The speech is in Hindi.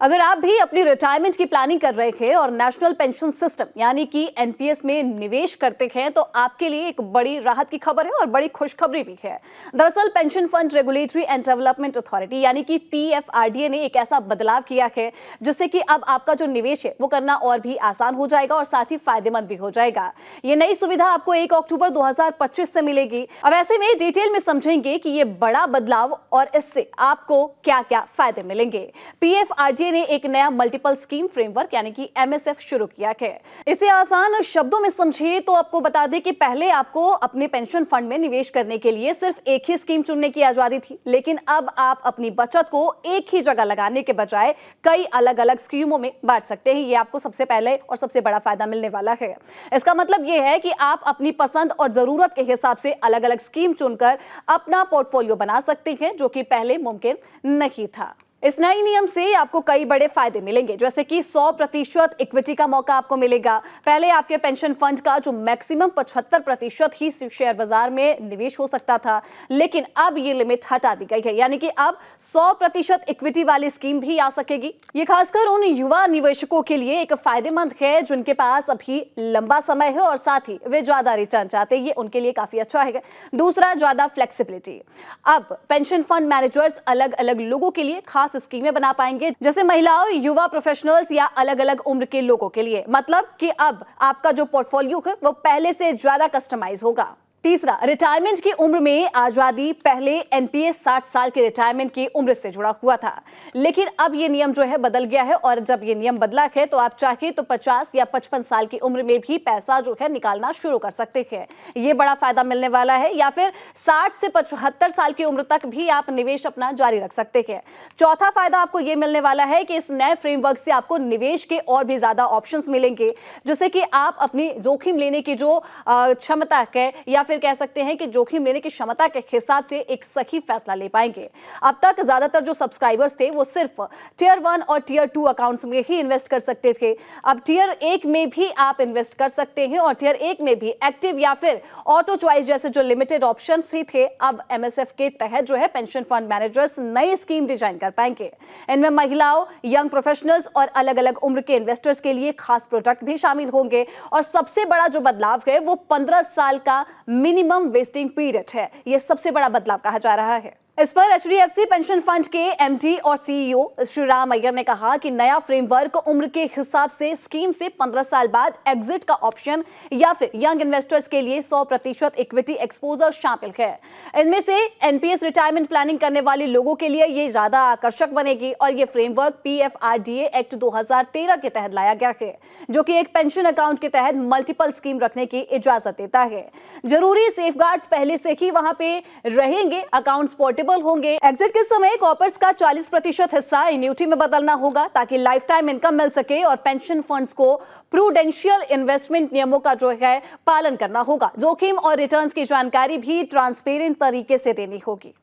अगर आप भी अपनी रिटायरमेंट की प्लानिंग कर रहे थे और नेशनल पेंशन सिस्टम यानी कि एनपीएस में निवेश करते हैं तो आपके लिए एक बड़ी राहत की खबर है और बड़ी खुशखबरी भी है। दरअसल pension fund regulatory and development authority यानी कि पीएफआरडीए ने एक ऐसा बदलाव किया है जिससे कि अब आपका जो निवेश है वो करना और भी आसान हो जाएगा और साथ ही फायदेमंद भी हो जाएगा। ये नई सुविधा आपको 1 अक्टूबर 2025 से मिलेगी। अब ऐसे में डिटेल में समझेंगे कि ये बड़ा बदलाव और इससे आपको क्या क्या फायदे मिलेंगे। पीएफआरडीए ने एक नया मल्टीपल स्कीम फ्रेमवर्क यानी कि एमएसएफ शुरू किया है। इसे आसान शब्दों में समझिए तो आपको बता दें कि पहले आपको अपने पेंशन फंड में निवेश करने के लिए सिर्फ एक ही स्कीम चुनने की आजादी थी, लेकिन अब आप अपनी बचत को एक ही जगह लगाने के बजाय कई अलग अलग स्कीमों में बांट सकते हैं। ये आपको सबसे पहले और सबसे बड़ा फायदा मिलने वाला है। इसका मतलब यह है कि आप अपनी पसंद और जरूरत के हिसाब से अलग अलग स्कीम चुनकर अपना पोर्टफोलियो बना सकते हैं, जो कि पहले मुमकिन नहीं था। इस नए नियम से आपको कई बड़े फायदे मिलेंगे, जैसे कि 100% इक्विटी का मौका आपको मिलेगा। पहले आपके पेंशन फंड का जो मैक्सिमम 75% ही शेयर बाजार में निवेश हो सकता था, लेकिन अब ये लिमिट हटा दी गई है, यानी कि अब 100% इक्विटी वाली स्कीम भी आ सकेगी। ये खासकर उन युवा निवेशकों के लिए एक फायदेमंद है जिनके पास अभी लंबा समय है और साथ ही वे ज्यादा रिटर्न चाहते हैं। ये उनके लिए काफी अच्छा है। दूसरा, ज्यादा फ्लेक्सिबिलिटी। अब पेंशन फंड मैनेजर्स अलग अलग लोगों के लिए खास स्कीमें बना पाएंगे, जैसे महिलाओं, युवा प्रोफेशनल्स या अलग अलग उम्र के लोगों के लिए। मतलब कि अब आपका जो पोर्टफोलियो है वो पहले से ज्यादा कस्टमाइज होगा। तीसरा, रिटायरमेंट की उम्र में आजादी। पहले एनपीएस 60 साल के रिटायरमेंट की उम्र से जुड़ा हुआ था, लेकिन अब ये नियम जो है बदल गया है और जब ये नियम बदला है तो आप चाहे तो 50 या 55 साल की उम्र में भी पैसा जो है निकालना शुरू कर सकते हैं। ये बड़ा फायदा मिलने वाला है। या फिर 60 से 75 साल की उम्र तक भी आप निवेश अपना जारी रख सकते हैं। चौथा फायदा आपको ये मिलने वाला है कि इस नए फ्रेमवर्क से आपको निवेश के और भी ज्यादा ऑप्शंस मिलेंगे, जिससे कि आप अपनी जोखिम लेने की जो क्षमता है या फिर कह सकते हैं कि जोखिम लेने की क्षमता के हिसाब से एक सही फैसला ले पाएंगे। अब तक ज्यादातर जो सब्सक्राइबर्स थे वो सिर्फ टियर 1 और टियर 2 अकाउंट्स में ही इन्वेस्ट कर सकते थे। अब टियर 1 में भी आप इन्वेस्ट कर सकते हैं और टियर 1 में भी एक्टिव या फिर ऑटो चॉइस जैसे जो लिमिटेड ऑप्शंस ही थे, अब एमएसएफ के तहत जो है पेंशन फंड मैनेजर्स नई स्कीम डिजाइन कर पाएंगे। इनमें महिलाओं, यंग प्रोफेशनल्स और अलग अलग उम्र के इन्वेस्टर्स के लिए खास प्रोडक्ट भी शामिल होंगे। और सबसे बड़ा जो बदलाव है वो 15 साल का मिनिमम वेस्टिंग पीरियड है। यह सबसे बड़ा बदलाव कहा जा रहा है। इस पर एचडीएफसी पेंशन फंड के एमडी और सीईओ श्रीराम अय्यर ने कहा कि नया फ्रेमवर्क उम्र के हिसाब से स्कीम से 15 साल बाद एग्जिट का ऑप्शन या फिर यंग इन्वेस्टर्स के लिए 100% इक्विटी एक्सपोजर शामिल है। इनमें से एनपीएस रिटायरमेंट प्लानिंग करने वाले लोगों के लिए ये ज्यादा आकर्षक बनेगी और ये फ्रेमवर्क पीएफआरडीए एक्ट 2013 के तहत लाया गया है, जो कि एक पेंशन अकाउंट के तहत मल्टीपल स्कीम रखने की इजाजत देता है। जरूरी सेफगार्ड्स पहले से ही वहां पे रहेंगे, अकाउंट्स पोर्टेबल होंगे। एग्जिट के समय कॉर्पोरेट्स का 40% हिस्सा एन्युटी में बदलना होगा ताकि लाइफ टाइम इनकम मिल सके और पेंशन फंड्स को प्रूडेंशियल इन्वेस्टमेंट नियमों का जो है पालन करना होगा। जोखिम और रिटर्न्स की जानकारी भी ट्रांसपेरेंट तरीके से देनी होगी।